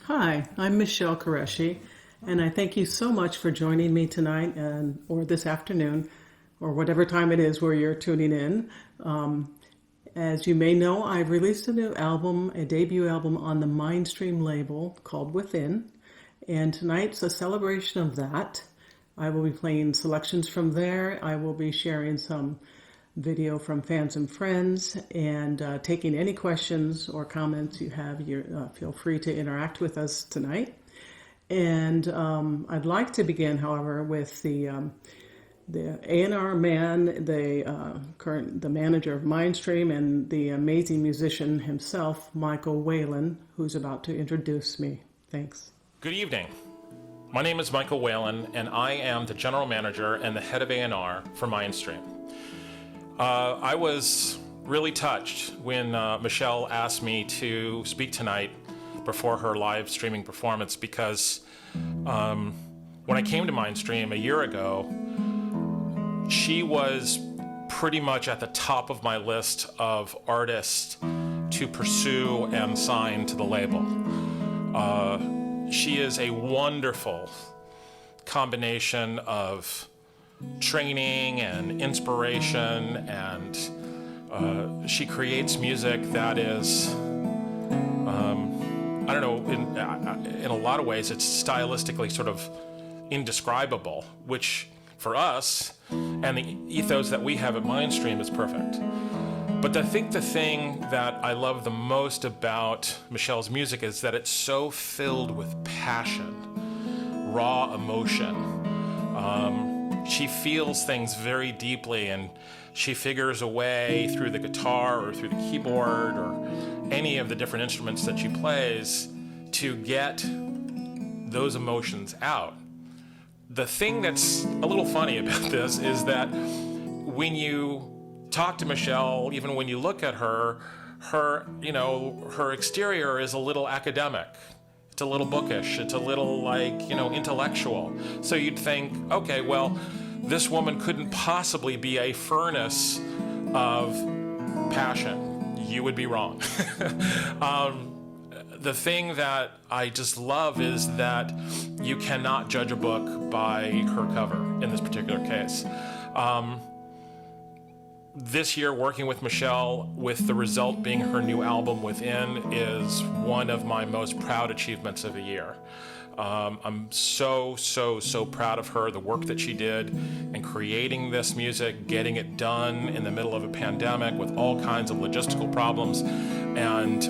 Hi, I'm Michelle Qureshi, and I thank you so much for joining me tonight or this afternoon, or whatever time it is where you're tuning in. As you may know, I've released a new album, a debut album on the myndstream label called Within, and tonight's a celebration of that. I will be playing selections from there. I will be sharing some video from fans and friends, and taking any questions or comments you have. Feel free to interact with us tonight. And I'd like to begin, however, with the A&R man, the manager of myndstream, and the amazing musician himself, Michael Whalen, who's about to introduce me. Thanks. Good evening. My name is Michael Whalen, and I am the general manager and the head of A&R for myndstream. I was really touched when Michelle asked me to speak tonight before her live streaming performance, because when I came to myndstream a year ago, she was pretty much at the top of my list of artists to pursue and sign to the label. She is a wonderful combination of training and inspiration, and she creates music that is, I don't know, in a lot of ways it's stylistically sort of indescribable, which for us and the ethos that we have at myndstream is perfect. But I think the thing that I love the most about Michelle's music is that it's so filled with passion, raw emotion. She feels things very deeply, and she figures a way through the guitar or through the keyboard or any of the different instruments that she plays to get those emotions out. The thing that's a little funny about this is that when you talk to Michelle, even when you look at her exterior is a little academic. It's a little bookish. It's a little intellectual. So you'd think, okay, well, this woman couldn't possibly be a furnace of passion. You would be wrong. The thing that I just love is that you cannot judge a book by her cover in this particular case. This year, working with Michelle, with the result being her new album Within, is one of my most proud achievements of the year. I'm so proud of her, the work that she did in creating this music, getting it done in the middle of a pandemic with all kinds of logistical problems. And,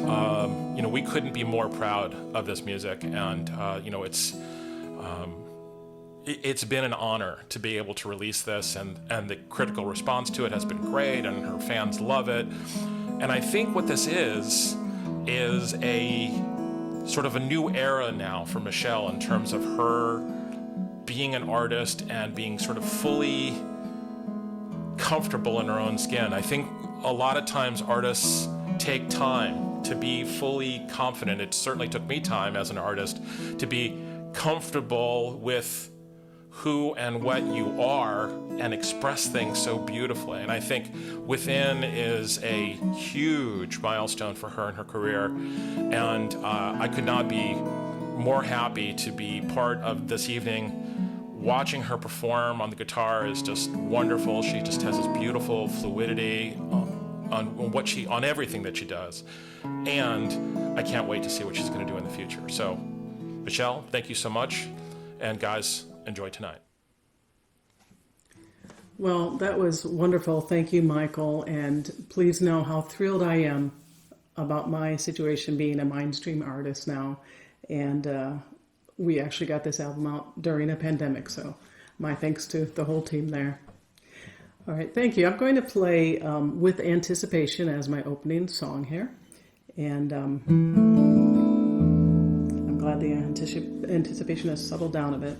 we couldn't be more proud of this music. And, it's been an honor to be able to release this, and the critical response to it has been great, and her fans love it. And I think what this is a sort of a new era now for Michelle in terms of her being an artist and being sort of fully comfortable in her own skin. I think a lot of times artists take time to be fully confident. It certainly took me time as an artist to be comfortable with who and what you are and express things so beautifully. And I think Within is a huge milestone for her in her career. And I could not be more happy to be part of this evening. Watching her perform on the guitar is just wonderful. She just has this beautiful fluidity on everything that she does. And I can't wait to see what she's going to do in the future. So, Michelle, thank you so much. And guys, enjoy tonight. Well, that was wonderful. Thank you, Michael. And please know how thrilled I am about my situation being a myndstream artist now. And we actually got this album out during a pandemic. So my thanks to the whole team there. All right, thank you. I'm going to play With Anticipation as my opening song here. And I'm glad the anticipation has settled down a bit.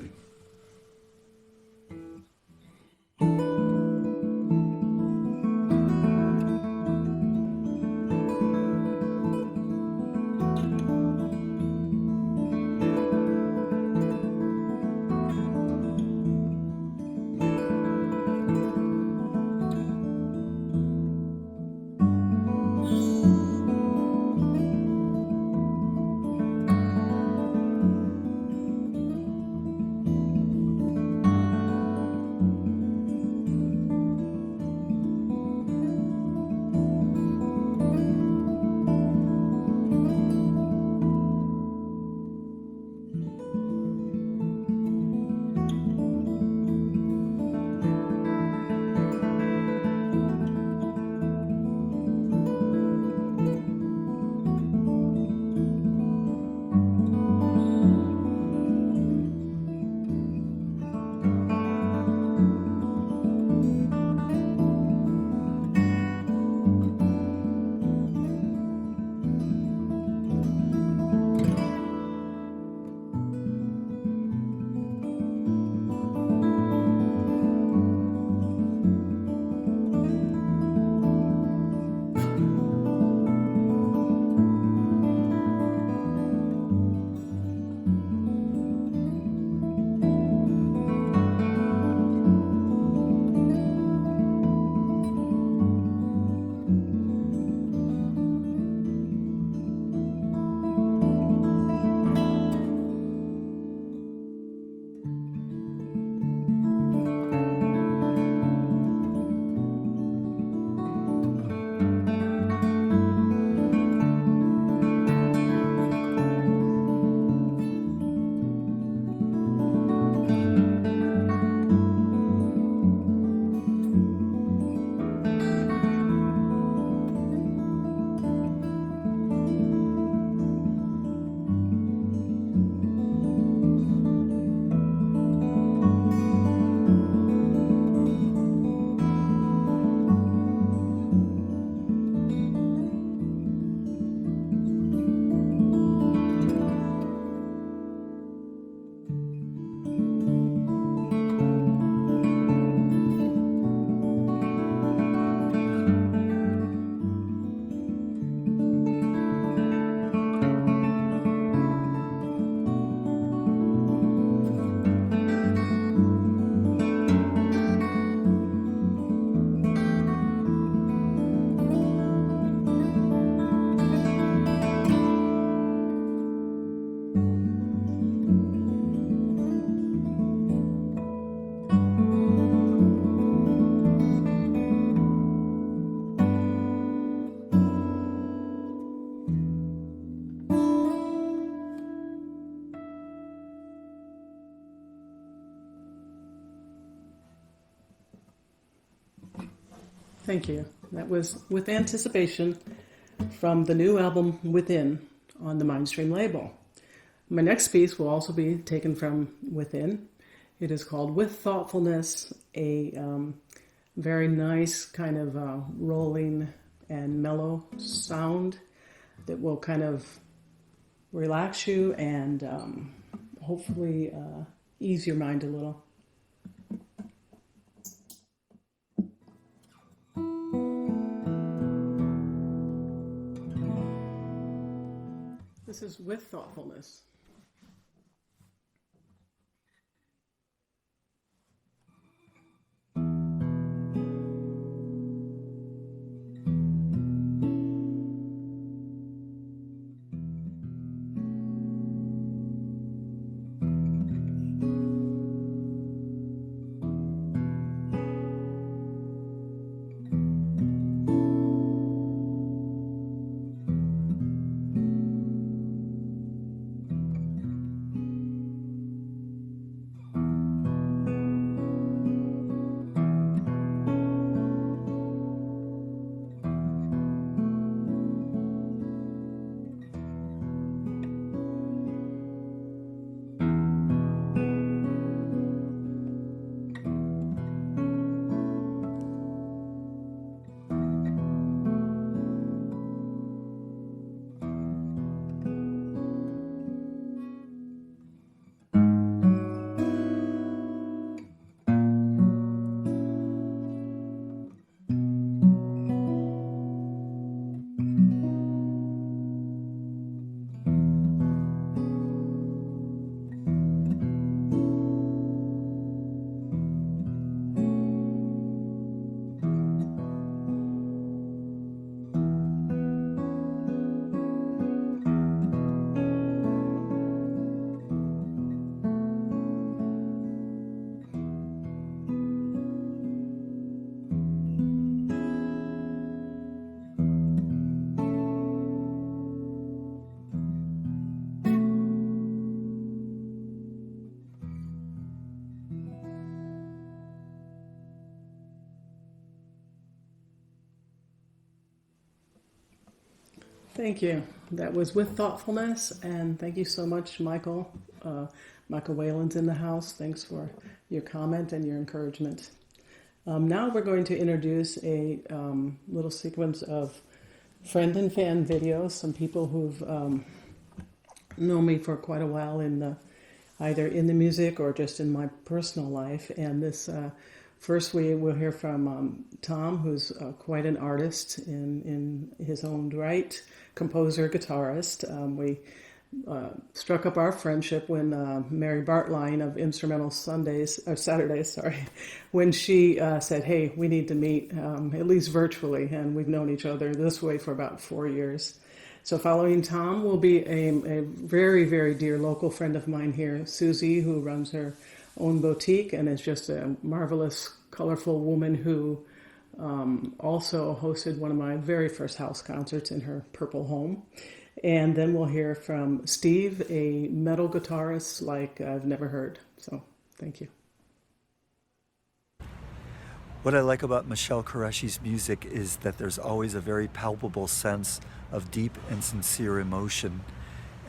Thank you. That was With Anticipation from the new album Within on the myndstream label. My next piece will also be taken from Within. It is called With Thoughtfulness, a very nice kind of rolling and mellow sound that will kind of relax you and hopefully ease your mind a little. This is With Thoughtfulness. Thank you. That was With Thoughtfulness, and thank you so much, Michael. Michael Whalen's in the house. Thanks for your comment and your encouragement. Now we're going to introduce a little sequence of friend and fan videos. Some people who've known me for quite a while either in the music or just in my personal life. And this first we will hear from Tom, who's quite an artist in his own right, composer, guitarist. We struck up our friendship when Mary Bartlein of Instrumental Saturdays, when she said, hey, we need to meet at least virtually, and we've known each other this way for about 4 years. So following Tom will be a very, very dear local friend of mine here, Susie, who runs her own boutique and is just a marvelous, colorful woman who also hosted one of my very first house concerts in her purple home. And then we'll hear from Steve, a metal guitarist like I've never heard. So thank you. What I like about Michelle Qureshi's music is that there's always a very palpable sense of deep and sincere emotion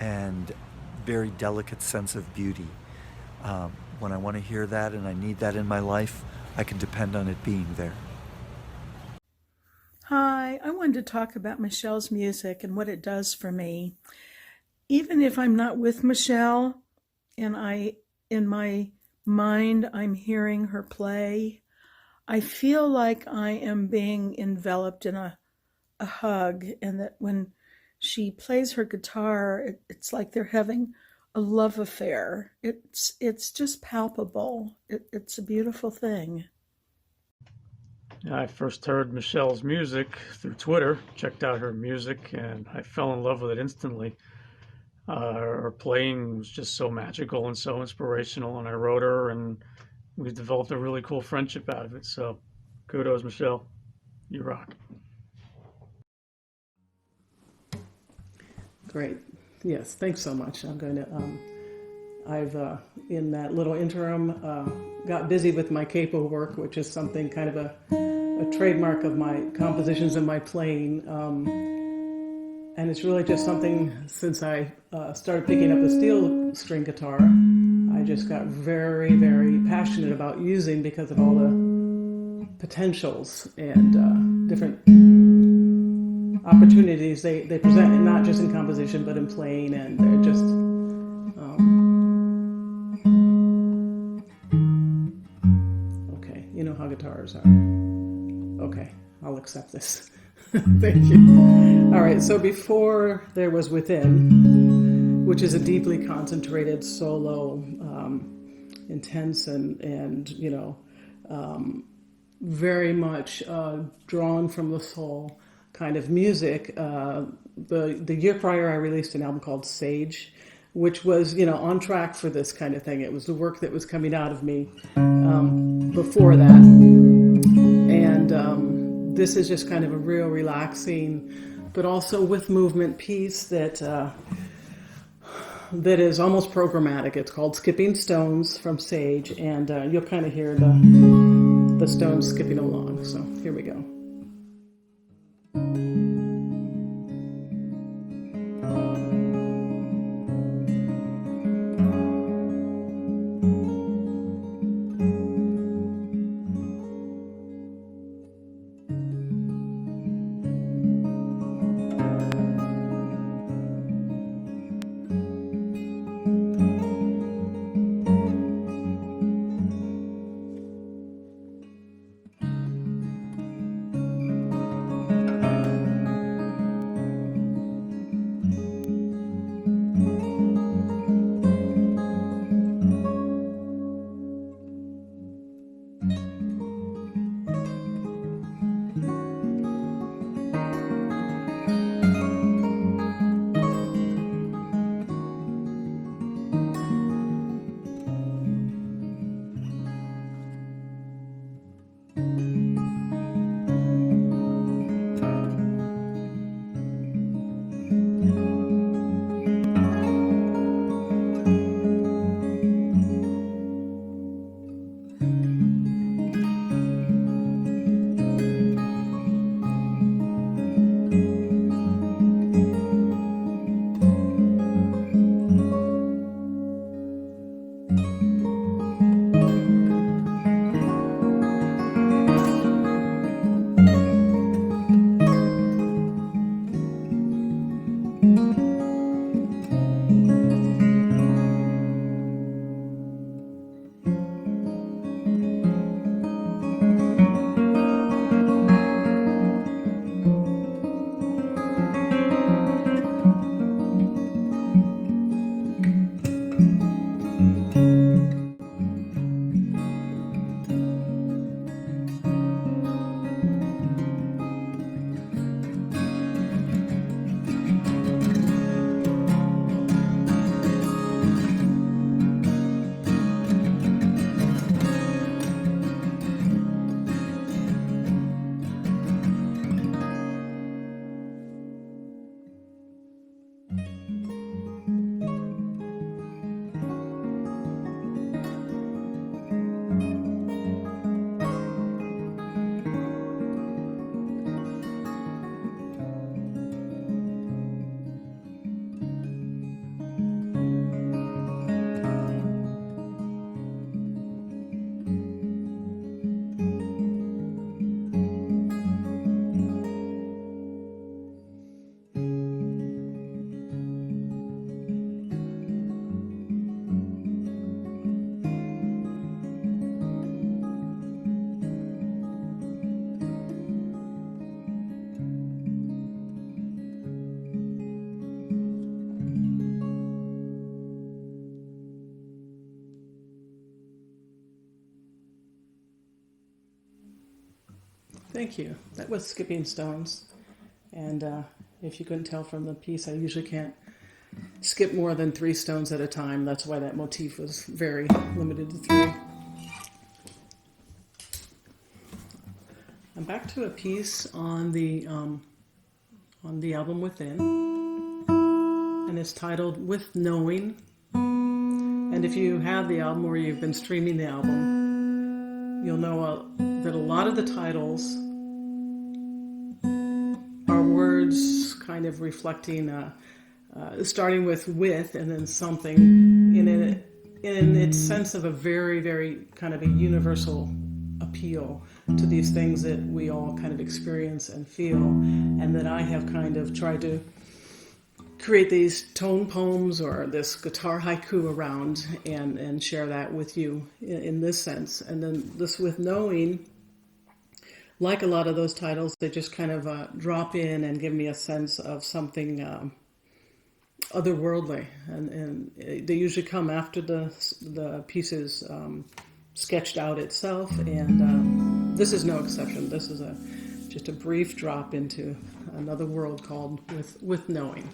and very delicate sense of beauty. When I want to hear that and I need that in my life, I can depend on it being there. Hi, I wanted to talk about Michelle's music and what it does for me. Even if I'm not with Michelle and in my mind, I'm hearing her play, I feel like I am being enveloped in a hug, and that when she plays her guitar, it's like they're having a love affair. It's just palpable. It's a beautiful thing. I first heard Michelle's music through Twitter, checked out her music, and I fell in love with it instantly. Her playing was just so magical and so inspirational, and I wrote her, and we developed a really cool friendship out of it. So kudos, Michelle. You rock. Great. Yes, thanks so much. I'm going to, I've, in that little interim, got busy with my capo work, which is something kind of a a trademark of my compositions and my playing. And it's really just something, since I started picking up a steel string guitar, I just got very, very passionate about using, because of all the potentials and different opportunities they present, and not just in composition, but in playing, and they're just... okay, you know how guitars are. Okay, I'll accept this. Thank you. All right, so before there was Within, which is a deeply concentrated solo, intense and you know, very much drawn from the soul kind of music. The year prior, I released an album called Sage, which was, you know, on track for this kind of thing. It was the work that was coming out of me before that. And this is just kind of a real relaxing, but also with movement piece that that is almost programmatic. It's called Skipping Stones from Sage, and you'll kind of hear the stones skipping along. So here we go. Thank you. That was Skipping Stones. And if you couldn't tell from the piece, I usually can't skip more than 3 stones at a time. That's why that motif was very limited to 3. I'm back to a piece on the album Within, and it's titled With Knowing. And if you have the album or you've been streaming the album, you'll know that a lot of the titles words kind of reflecting, starting with and then something in its sense of a very, very kind of a universal appeal to these things that we all kind of experience and feel, and that I have kind of tried to create these tone poems or this guitar haiku around and share that with you in this sense. And then this with knowing, like a lot of those titles, they just kind of drop in and give me a sense of something otherworldly, and they usually come after the pieces sketched out itself, and this is no exception. This is just a brief drop into another world called with knowing.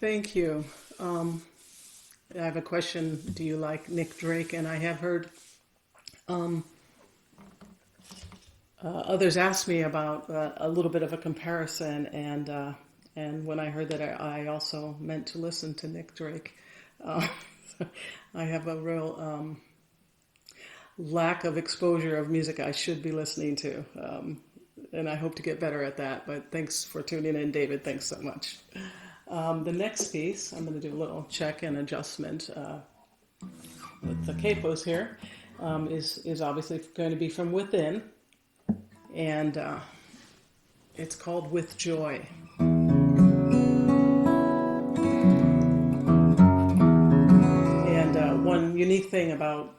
Thank you. I have a question. Do you like Nick Drake? And I have heard others ask me about a little bit of a comparison, and when I heard that, I also meant to listen to Nick Drake. I have a real lack of exposure of music I should be listening to, and I hope to get better at that. But thanks for tuning in, David. Thanks so much. The next piece, I'm going to do a little check and adjustment with the capos here, is obviously going to be from within, and it's called With Joy. And one unique thing about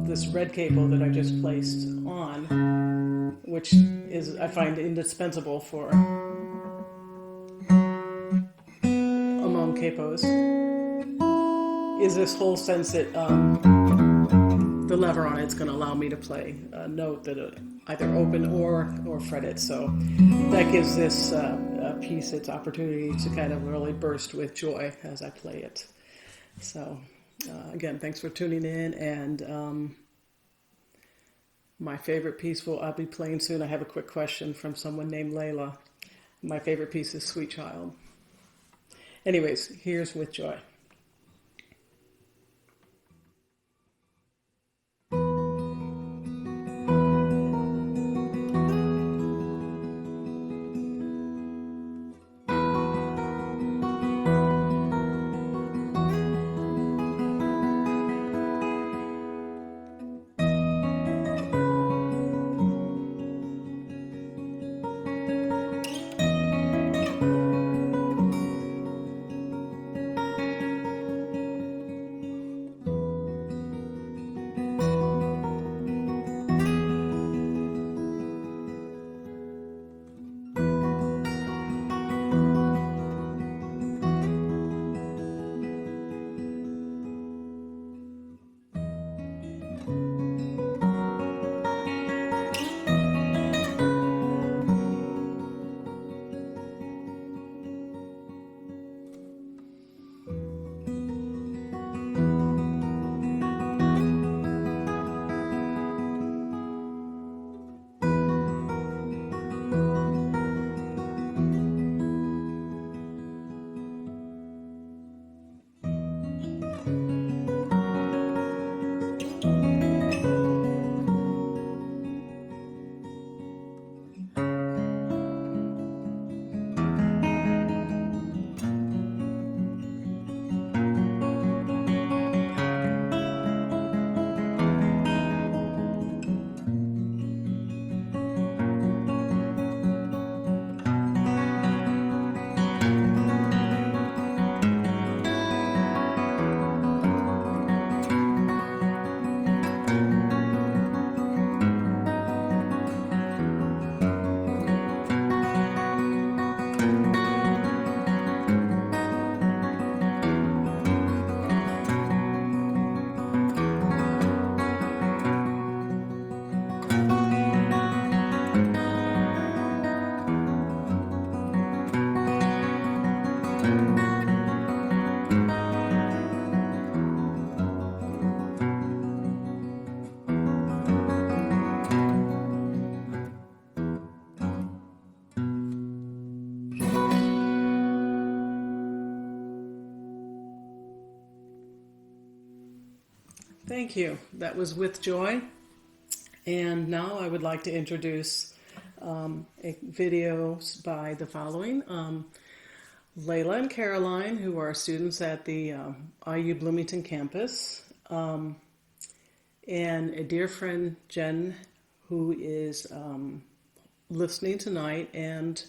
this red capo that I just placed on, which is I find indispensable for among capos, is this whole sense that the lever on it's going to allow me to play a note that either open or fret it. So that gives this piece its opportunity to kind of really burst with joy as I play it. So again, thanks for tuning in, and my favorite piece I'll be playing soon. I have a quick question from someone named Layla. My favorite piece is Sweet Child. Anyways, here's With Joy. Thank you. That was With Joy. And now I would like to introduce videos by the following. Layla and Caroline, who are students at the IU Bloomington campus, and a dear friend, Jen, who is listening tonight and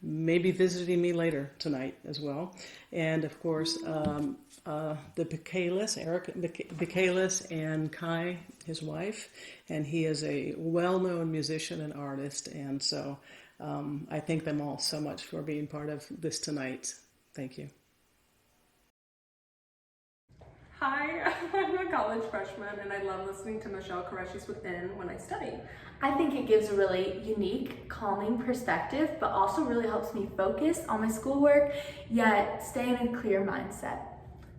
maybe visiting me later tonight as well. And of course, the Bikalis, Eric Bikalis, and Kai, his wife, and he is a well-known musician and artist. And so I thank them all so much for being part of this tonight. Thank you. Hi, I'm a college freshman and I love listening to Michelle Qureshi's Within when I study. I think it gives a really unique, calming perspective, but also really helps me focus on my schoolwork, yet stay in a clear mindset.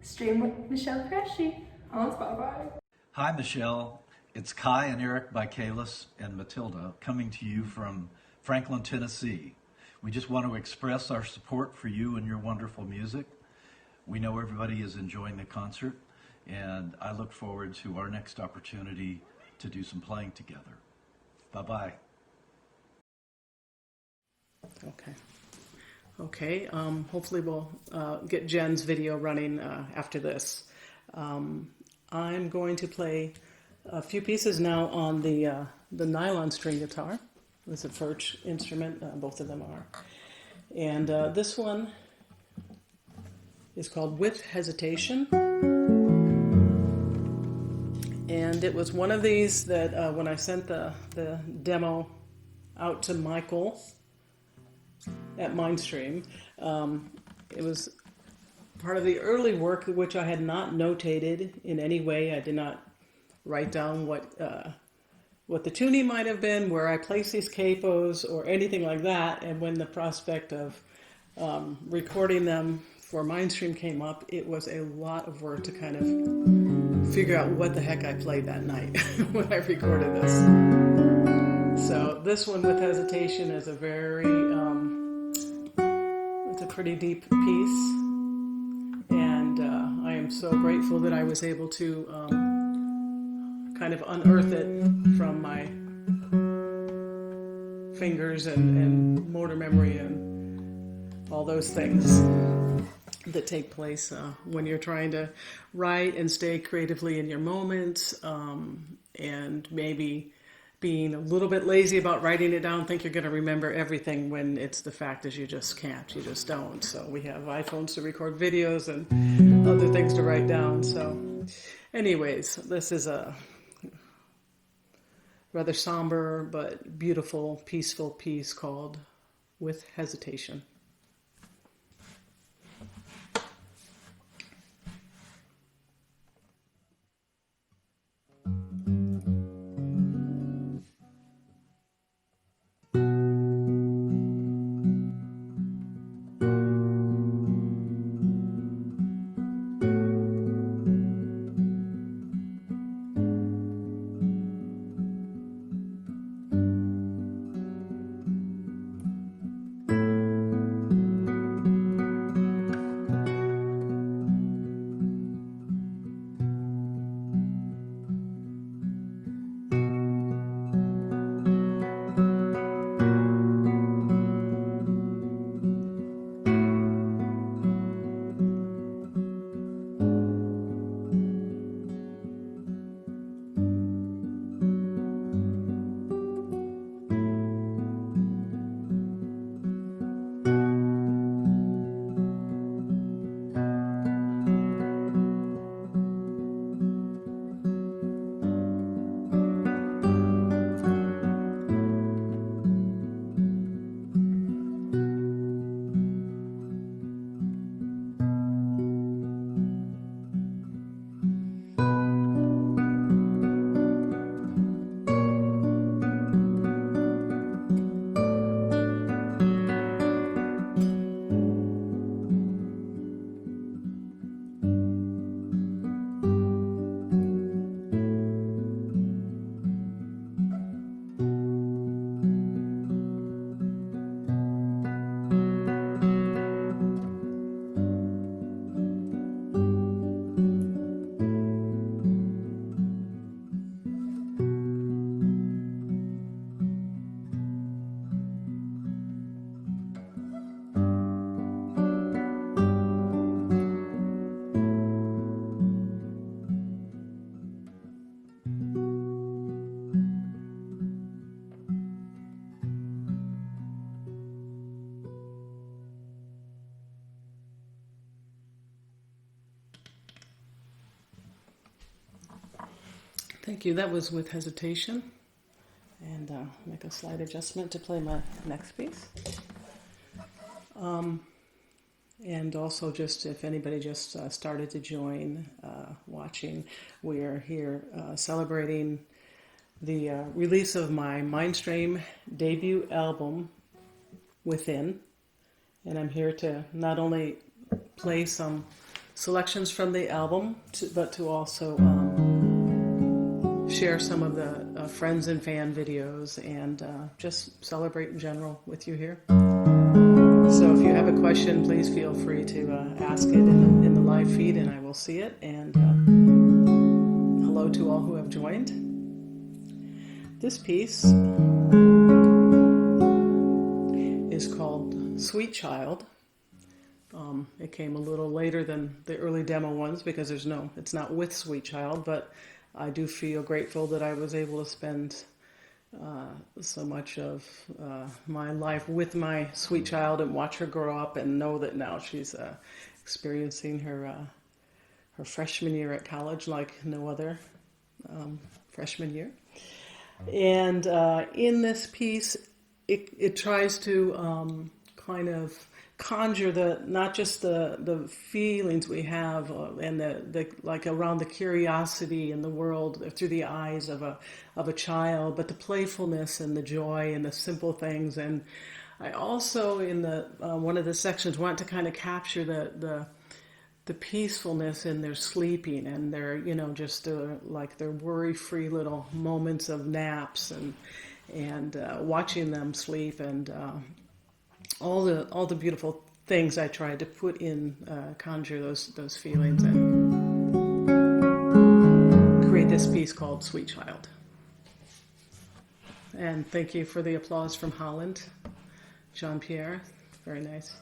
Stream with Michelle Qureshi On Spotify. Hi, Michelle. It's Kai and Eric Bikalis and Matilda coming to you from Franklin, Tennessee. We just want to express our support for you and your wonderful music. We know everybody is enjoying the concert, and I look forward to our next opportunity to do some playing together. Bye-bye. Okay. Hopefully we'll get Jen's video running after this. I'm going to play a few pieces now on the nylon string guitar. It's a Furch instrument, both of them are. And this one is called With Hesitation. And it was one of these that when I sent the demo out to Michael at myndstream, it was part of the early work which I had not notated in any way. I did not write down what the tuning might have been, where I placed these capos or anything like that. And when the prospect of recording them for myndstream came up, it was a lot of work to kind of figure out what the heck I played that night when I recorded this. So this one, With Hesitation, is a very, it's a pretty deep piece. And I am so grateful that I was able to kind of unearth it from my fingers and motor memory and all those things that take place when you're trying to write and stay creatively in your moment, and maybe being a little bit lazy about writing it down, think you're going to remember everything when it's the fact is you just can't, you just don't. So we have iPhones to record videos and other things to write down. So anyways, this is a rather somber but beautiful, peaceful piece called With Hesitation. Thank you. That was with hesitation. And make a slight adjustment to play my next piece. And also, just if anybody just started to join watching, we are here celebrating the release of my myndstream debut album, Within. And I'm here to not only play some selections from the album, but to also share some of the friends and fan videos and just celebrate in general with you here. So if you have a question, please feel free to ask it in the live feed and I will see it. And hello to all who have joined. This piece is called Sweet Child. It came a little later than the early demo ones because it's not with Sweet Child, but I do feel grateful that I was able to spend so much of my life with my sweet child and watch her grow up and know that now she's experiencing her freshman year at college like no other freshman year. And in this piece, it tries to kind of conjure not just the feelings we have and the like around the curiosity in the world through the eyes of a child, but the playfulness and the joy and the simple things. And I also in the one of the sections want to kind of capture the peacefulness in their sleeping and their just like their worry-free little moments of naps and watching them sleep and all the beautiful things I tried to put in, conjure those feelings and create this piece called Sweet Child. And thank you for the applause from Holland, Jean-Pierre, very nice.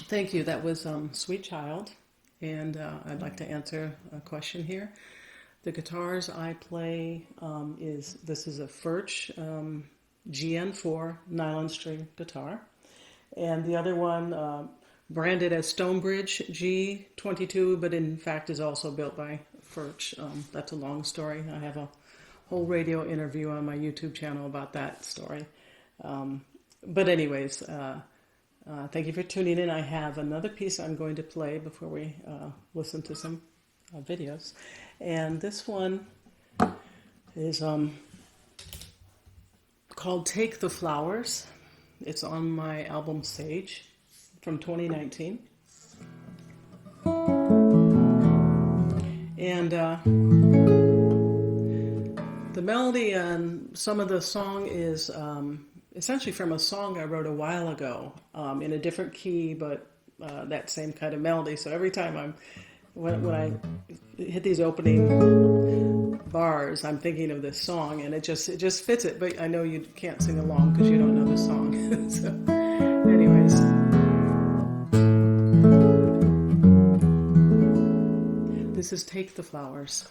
Thank you. That was Sweet Child. And I'd like to answer a question here. The guitars I play this is a Furch GN4 nylon string guitar. And the other one, branded as Stonebridge G22, but in fact is also built by Furch. That's a long story. I have a whole radio interview on my YouTube channel about that story. But anyways, thank you for tuning in. I have another piece I'm going to play before we listen to some videos. And this one is called Take the Flowers. It's on my album Sage from 2019. And the melody and some of the song is essentially from a song I wrote a while ago in a different key, but that same kind of melody. So every time when I hit these opening bars, I'm thinking of this song, and it just fits it. But I know you can't sing along because you don't know the song. So, anyways, this is Take the Flowers.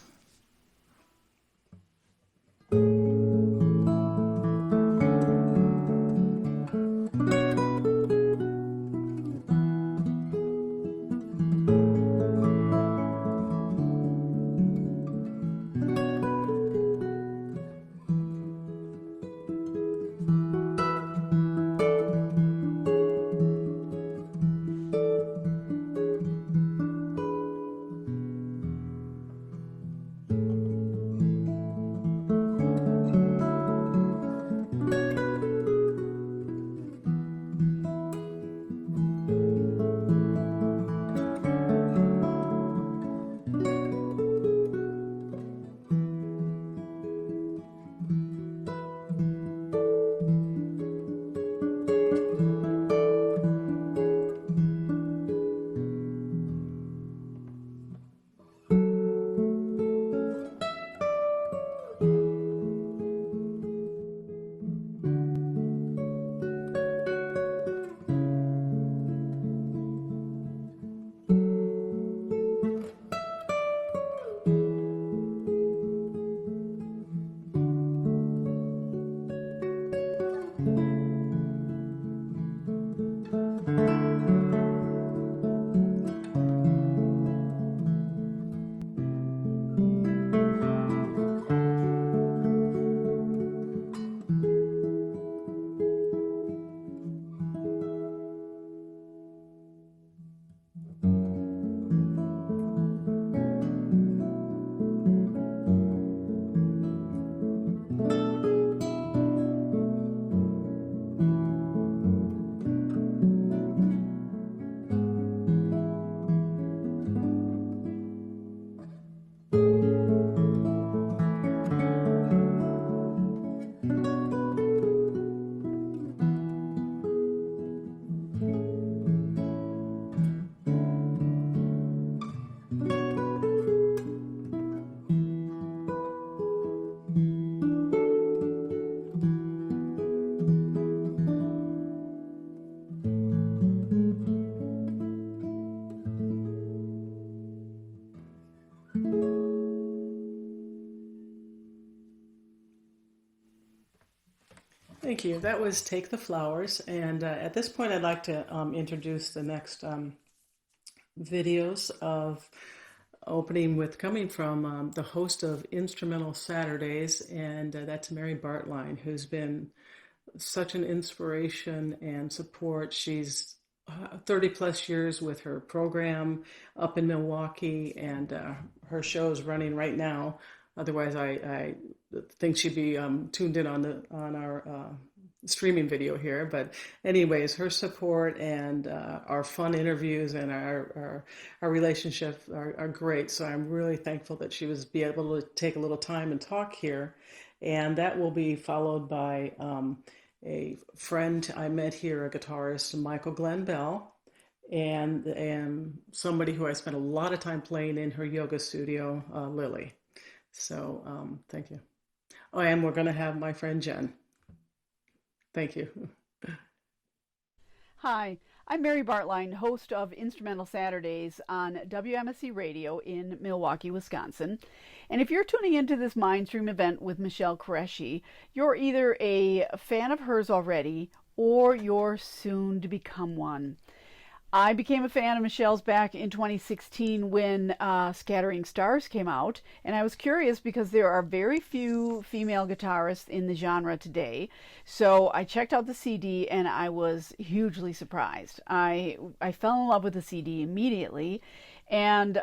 Thank you. That was Take the Flowers. And at this point, I'd like to introduce the next videos of coming from the host of Instrumental Saturdays, and that's Mary Bartlein, who's been such an inspiration and support. She's 30 plus years with her program up in Milwaukee, and her show's running right now. Otherwise, I think she'd be tuned in on our streaming video here. But anyways, her support and our fun interviews and our relationship are great. So I'm really thankful that she was be able to take a little time and talk here. And that will be followed by a friend I met here, a guitarist, Michael Glenn Bell, and somebody who I spent a lot of time playing in her yoga studio, Lily. So thank you. Oh, and we're going to have my friend Jen. Thank you. Hi, I'm Mary Bartlein, host of Instrumental Saturdays on WMSC Radio in Milwaukee, Wisconsin. And if you're tuning into this MindStream event with Michelle Qureshi, you're either a fan of hers already or you're soon to become one. I became a fan of Michelle's back in 2016 when Scattering Stars came out, and I was curious because there are very few female guitarists in the genre today. So I checked out the CD and I was hugely surprised. I fell in love with the CD immediately and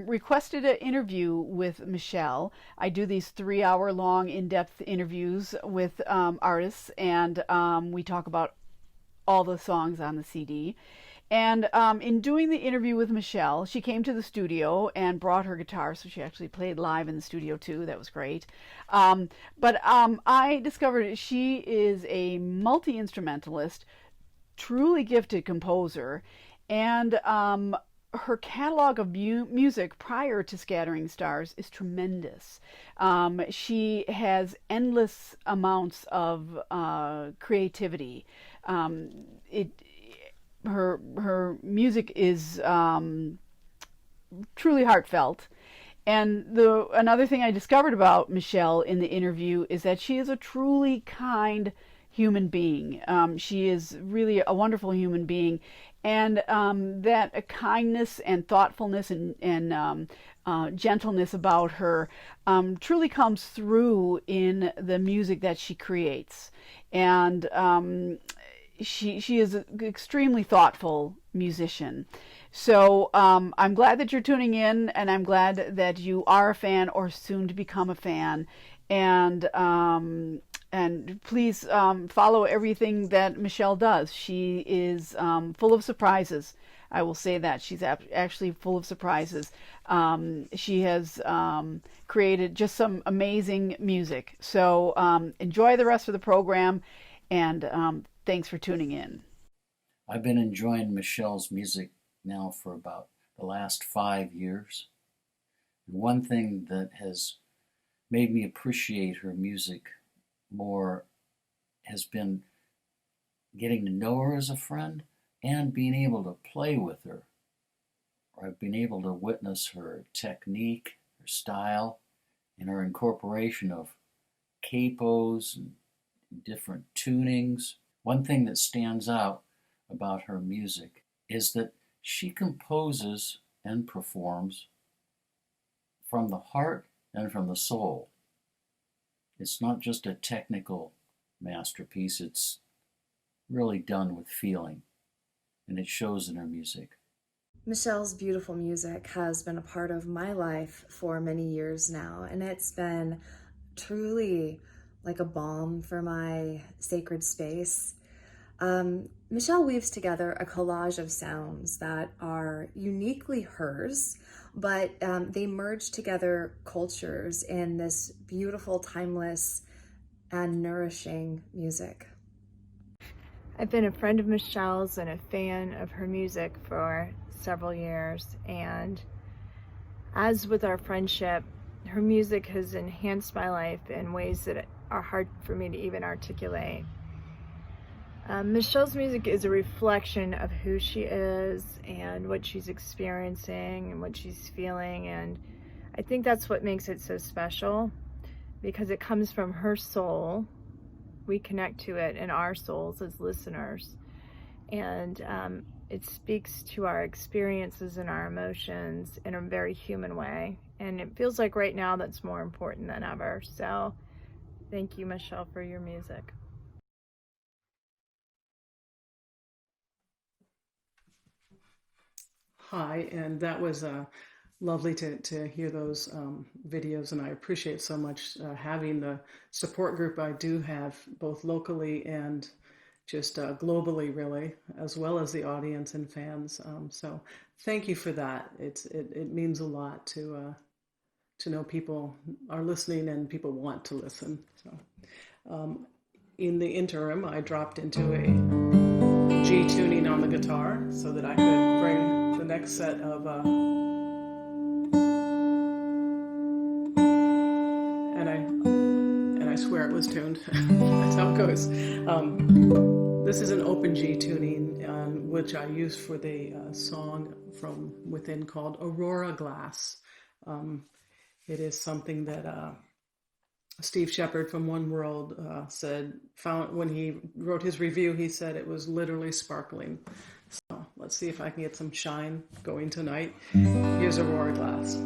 requested an interview with Michelle. I do these 3-hour-long in-depth interviews with artists, and we talk about all the songs on the CD. And in doing the interview with Michelle, she came to the studio and brought her guitar, so she actually played live in the studio too. That was great. But I discovered she is a multi-instrumentalist, truly gifted composer, and her catalog of music prior to Scattering Stars is tremendous. She has endless amounts of creativity. Her music is truly heartfelt. And another thing I discovered about Michelle in the interview is that she is a truly kind human being. She is really a wonderful human being, and that kindness and thoughtfulness and gentleness about her truly comes through in the music that she creates. And she is an extremely thoughtful musician. So I'm glad that you're tuning in, and I'm glad that you are a fan or soon to become a fan. And please follow everything that Michelle does. She is full of surprises. I will say that. She's actually full of surprises. She has created just some amazing music. So enjoy the rest of the program, and thanks for tuning in. I've been enjoying Michelle's music now for about the last 5 years. One thing that has made me appreciate her music more has been getting to know her as a friend and being able to play with her. I've been able to witness her technique, her style, and her incorporation of capos and different tunings. One thing that stands out about her music is that she composes and performs from the heart and from the soul. It's not just a technical masterpiece, it's really done with feeling, and it shows in her music. Michelle's beautiful music has been a part of my life for many years now, and it's been truly like a balm for my sacred space. Michelle weaves together a collage of sounds that are uniquely hers, but they merge together cultures in this beautiful, timeless, and nourishing music. I've been a friend of Michelle's and a fan of her music for several years, and as with our friendship, her music has enhanced my life in ways that are hard for me to even articulate. Michelle's music is a reflection of who she is and what she's experiencing and what she's feeling, and I think that's what makes it so special, because it comes from her soul. We connect to it in our souls as listeners, and it speaks to our experiences and our emotions in a very human way, and it feels like right now that's more important than ever. So thank you, Michelle, for your music. Hi, and that was lovely to hear those videos, and I appreciate so much having the support group I do have, both locally and just globally, really, as well as the audience and fans. So thank you for that. It means a lot to know people are listening and people want to listen. So in the interim, I dropped into a G tuning on the guitar so that I could bring the next set of and I swear it was tuned. That's how it goes. This is an open G tuning which I used for the song from within called Aurora Glass. It is something that Steve Sheppard from One World found when he wrote his review. He said it was literally sparkling. So let's see if I can get some shine going tonight. Here's Aurora Glass.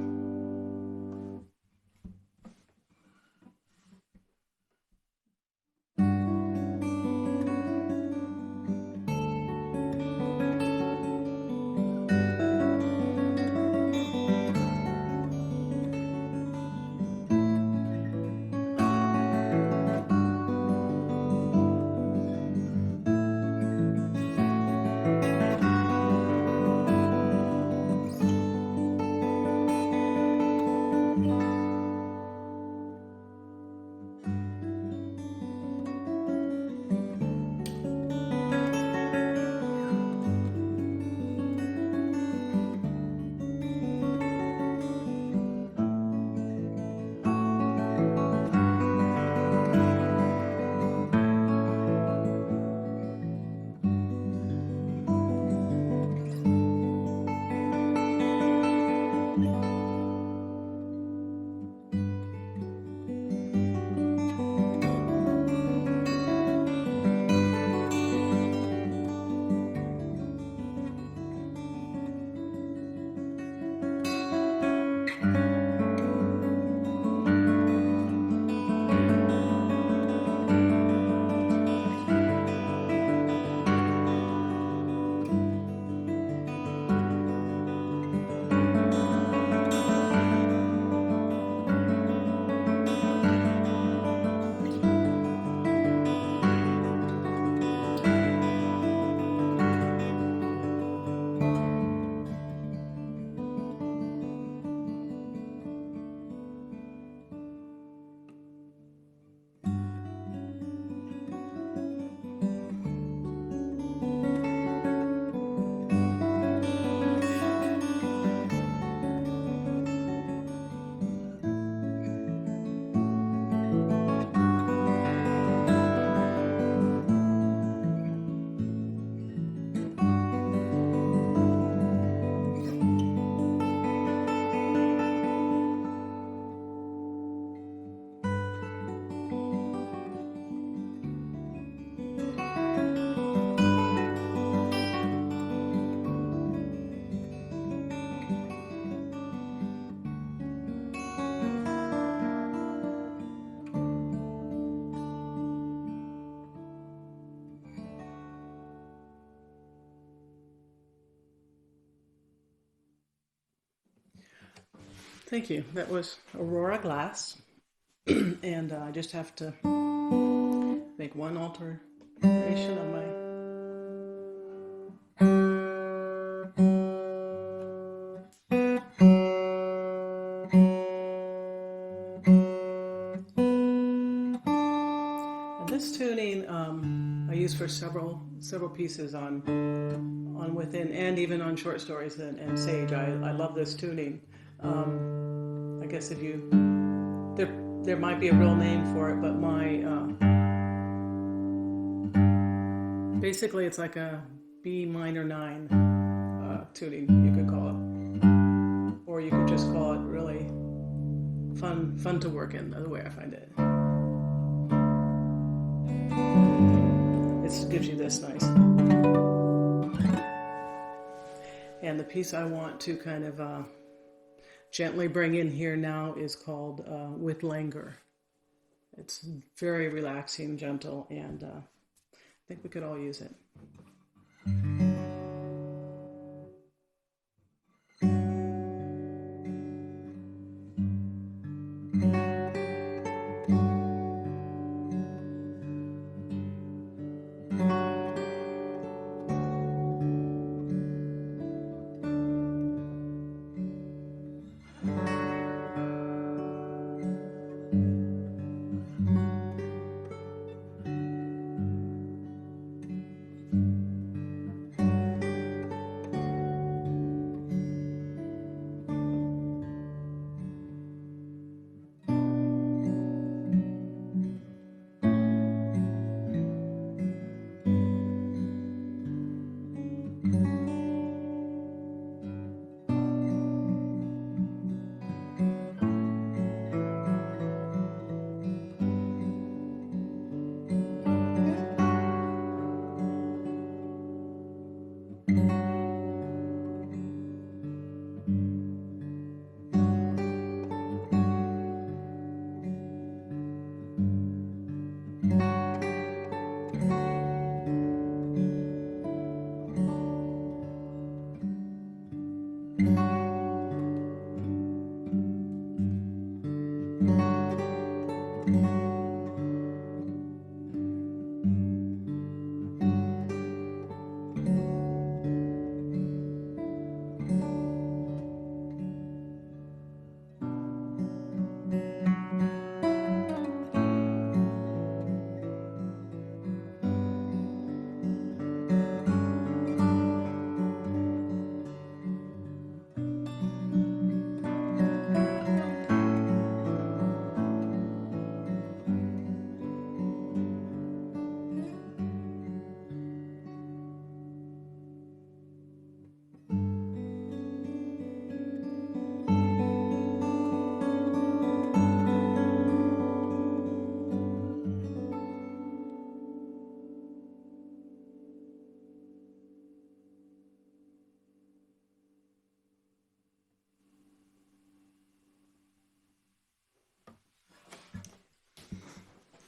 Thank you. That was Aurora Glass. And I just have to make one alteration on my... And this tuning I use for several pieces on Within and even on short stories and Sage. I love this tuning. I guess if you, there might be a real name for it, but basically it's like a B minor 9 tuning, you could call it. Or you could just call it really fun to work in, the way I find it. It gives you this nice. And the piece I want to kind of gently bring in here now is called With Languor. It's very relaxing, gentle, and I think we could all use it.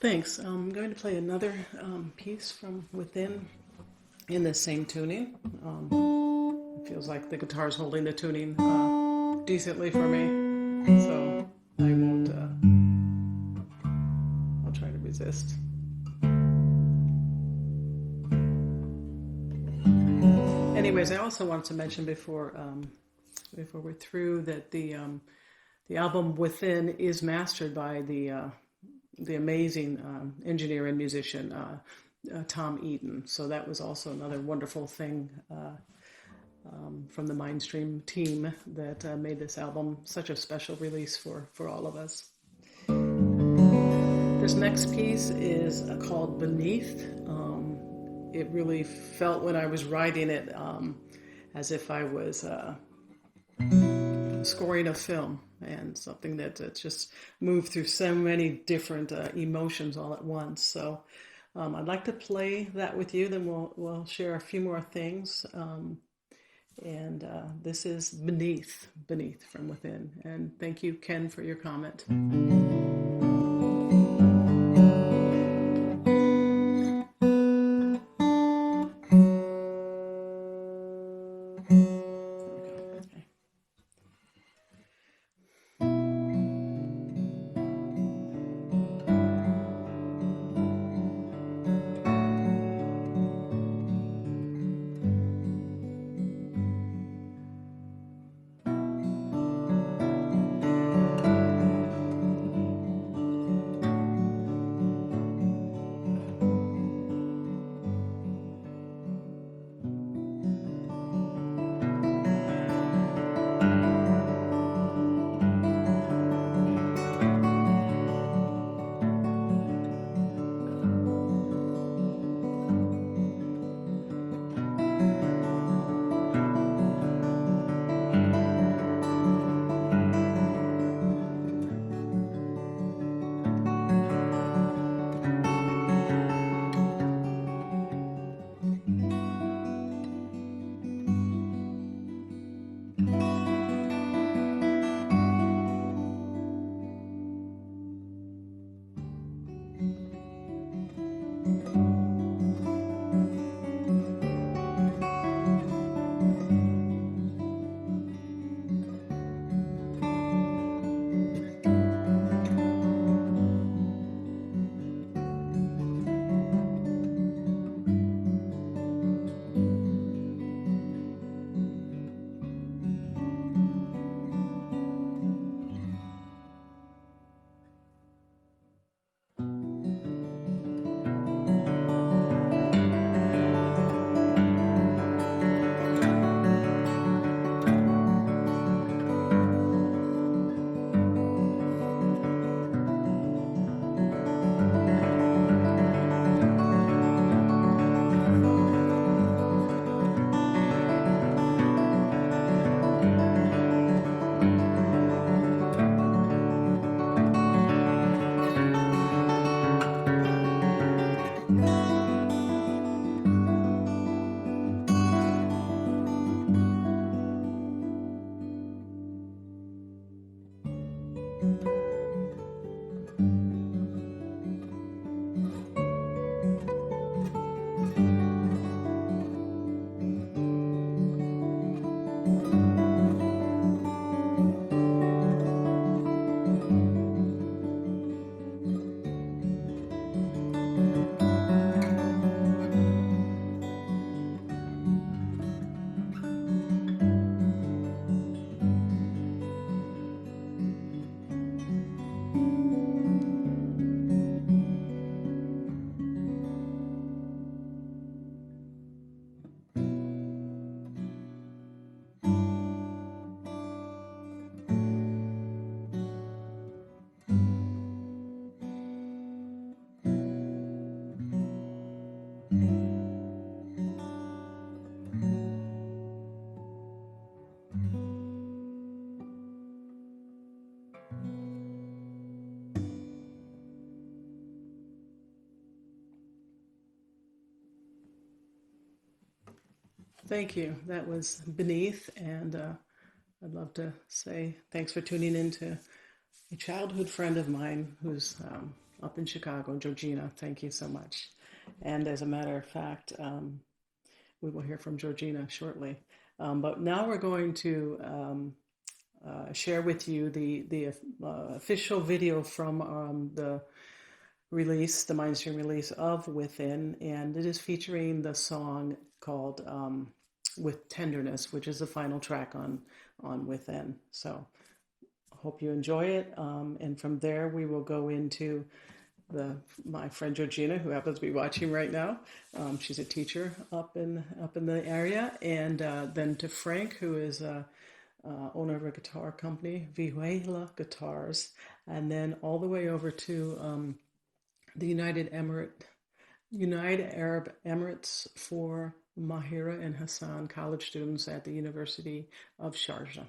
Thanks. I'm going to play another piece from within in the same tuning. It feels like the guitar's holding the tuning decently for me, so I won't. I'll try to resist. Anyways, I also wanted to mention before we're through that the album Within is mastered by the amazing engineer and musician Tom Eaton. So that was also another wonderful thing from the myndstream team that made this album such a special release for all of us. This next piece is called Beneath. It really felt when I was writing it as if I was scoring a film, and something that just moved through so many different emotions all at once. So I'd like to play that with you, then we'll share a few more things. And this is Beneath from Within. And thank you, Ken, for your comment. Thank you. That was Beneath, and I'd love to say thanks for tuning in to a childhood friend of mine who's up in Chicago, Georgina. Thank you so much. And as a matter of fact, we will hear from Georgina shortly. But now we're going to share with you the official video from the release, the myndstream release of Within, and it is featuring the song called With Tenderness, which is the final track on Within. So I hope you enjoy it, and from there we will go into my friend Georgina, who happens to be watching right now. She's a teacher up in the area, and then to Frank, who is owner of a guitar company, Vihuela Guitars, and then all the way over to the United Arab Emirates for Mahira and Hassan, college students at the University of Sharjah.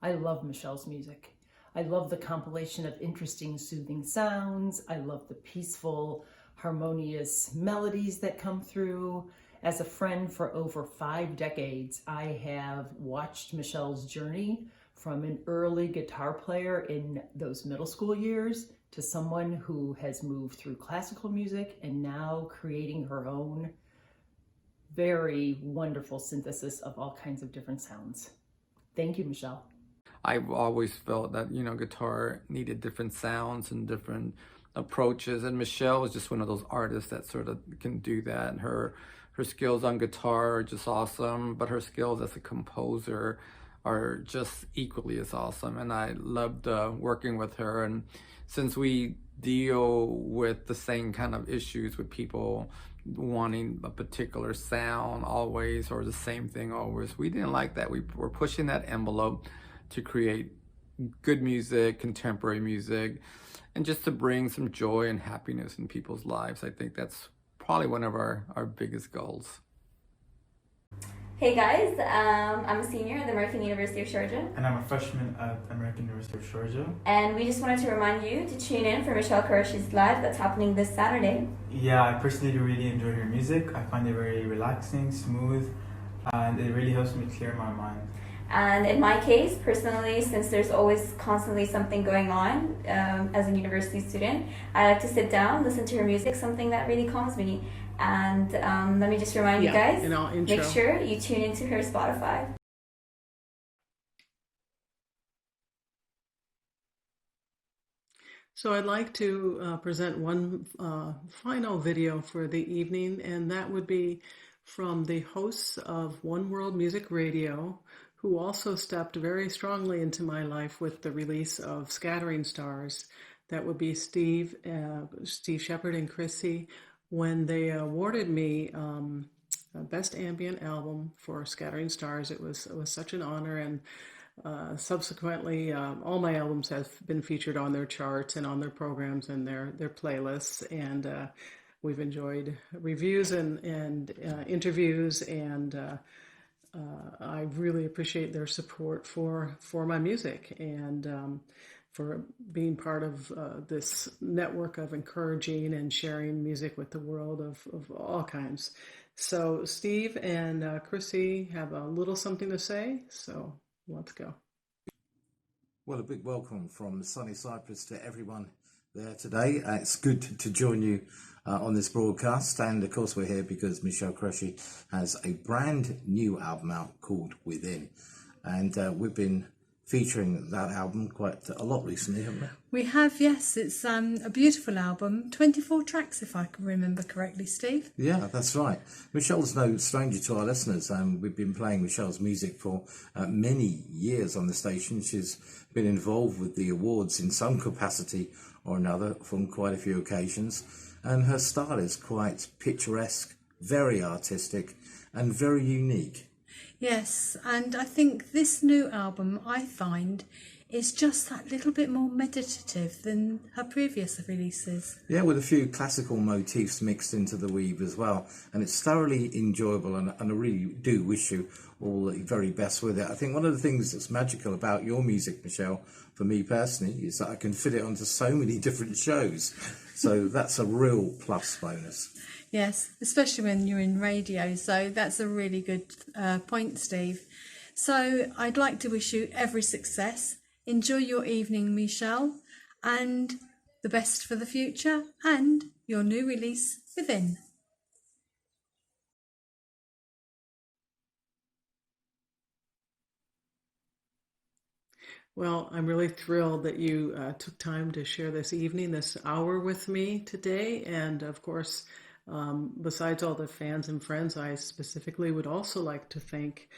I love Michelle's music. I love the compilation of interesting, soothing sounds. I love the peaceful, harmonious melodies that come through. As a friend for over 5 decades, I have watched Michelle's journey from an early guitar player in those middle school years to someone who has moved through classical music and now creating her own very wonderful synthesis of all kinds of different sounds. Thank you, Michelle. I've always felt that, guitar needed different sounds and different approaches, and Michelle is just one of those artists that sort of can do that. And her skills on guitar are just awesome, but her skills as a composer are just equally as awesome. And I loved working with her. And since we deal with the same kind of issues with people wanting a particular sound always, or the same thing always, we didn't like that. We were pushing that envelope to create good music, contemporary music, and just to bring some joy and happiness in people's lives. I think that's probably one of our biggest goals. Hey guys, I'm a senior at the American University of Georgia. And I'm a freshman at American University of Georgia. And we just wanted to remind you to tune in for Michelle Qureshi's live that's happening this Saturday. Yeah, I personally really enjoy her music. I find it very relaxing, smooth, and it really helps me clear my mind. And in my case, personally, since there's always constantly something going on as a university student, I like to sit down, listen to her music, something that really calms me. And let me just remind you guys, make sure you tune into her Spotify. So I'd like to present one final video for the evening, and that would be from the hosts of One World Music Radio, who also stepped very strongly into my life with the release of Scattering Stars. That would be Steve Sheppard and Chrissie, when they awarded me Best Ambient Album for Scattering Stars. It was such an honor, and subsequently all my albums have been featured on their charts and on their programs and their playlists, and we've enjoyed reviews and interviews, and I really appreciate their support for my music, and for being part of this network of encouraging and sharing music with the world of all kinds. So Steve and Chrissie have a little something to say, so let's go. Well, a big welcome from sunny Cyprus to everyone there today. It's good to join you on this broadcast, and of course we're here because Michelle Qureshi has a brand new album out called Within, and we've been featuring that album quite a lot recently, haven't we? We have, yes. It's a beautiful album, 24 tracks if I can remember correctly, Steve. Yeah, that's right. Michelle's no stranger to our listeners. We've been playing Michelle's music for many years on the station. She's been involved with the awards in some capacity or another from quite a few occasions, and her style is quite picturesque, very artistic, and very unique. Yes, and I think this new album, I find, is just that little bit more meditative than her previous releases. Yeah, with a few classical motifs mixed into the weave as well. And it's thoroughly enjoyable, and I really do wish you all the very best with it. I think one of the things that's magical about your music, Michelle, for me personally, is that I can fit it onto so many different shows. So that's a real plus bonus. Yes, especially when you're in radio. So that's a really good point, Steve. So I'd like to wish you every success. Enjoy your evening, Michelle, and the best for the future and your new release, Within. Well, I'm really thrilled that you took time to share this evening, this hour with me today. And of course, besides all the fans and friends, I specifically would also like to thank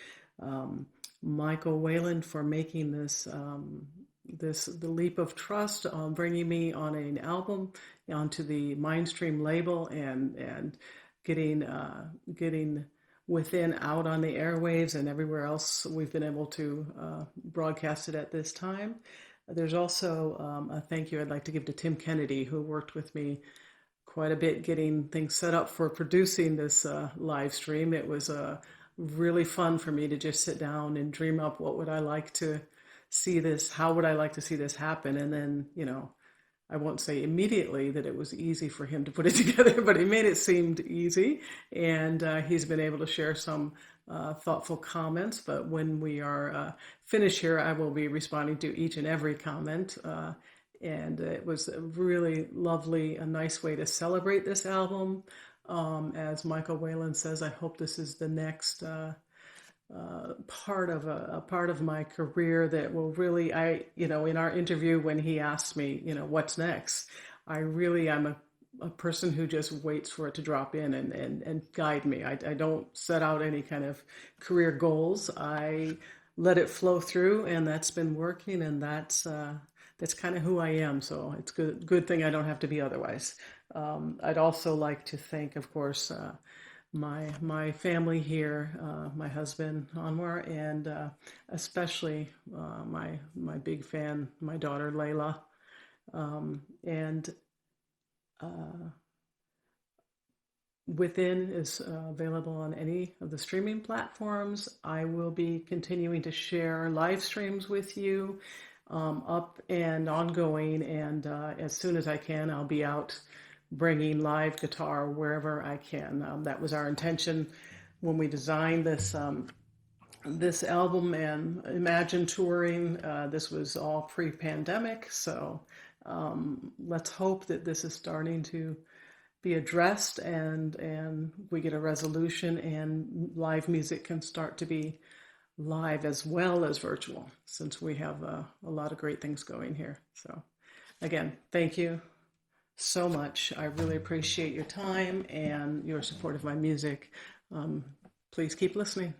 Michael Whalen for making this the leap of trust on bringing me on an album onto the myndstream label, and getting Within out on the airwaves and everywhere else we've been able to broadcast it at this time. There's also a thank you I'd like to give to Tim Kennedy, who worked with me quite a bit getting things set up for producing this live stream. It was really fun for me to just sit down and dream up what would I like to see this, how would I like to see this happen, and then, I won't say immediately that it was easy for him to put it together, but he made it seem easy, and he's been able to share some thoughtful comments. But when we are finished here, I will be responding to each and every comment, and it was a really lovely, a nice way to celebrate this album. As Michael Whalen says, I hope this is the next part of my career that will really, in our interview when he asked me, what's next, I'm a person who just waits for it to drop in and guide me. I don't set out any kind of career goals. I let it flow through, and that's been working, and that's kind of who I am. So it's good thing I don't have to be otherwise. I'd also like to thank, of course, my family here, my husband Anwar, and especially my big fan, my daughter Layla, and Within is available on any of the streaming platforms. I will be continuing to share live streams with you up and ongoing, and as soon as I can, I'll be out bringing live guitar wherever I can. That was our intention when we designed this this album and Imagine touring. This was all pre-pandemic, so let's hope that this is starting to be addressed and we get a resolution and live music can start to be live as well as virtual, since we have a lot of great things going here. So again, thank you so much. I really appreciate your time and your support of my music. Please keep listening.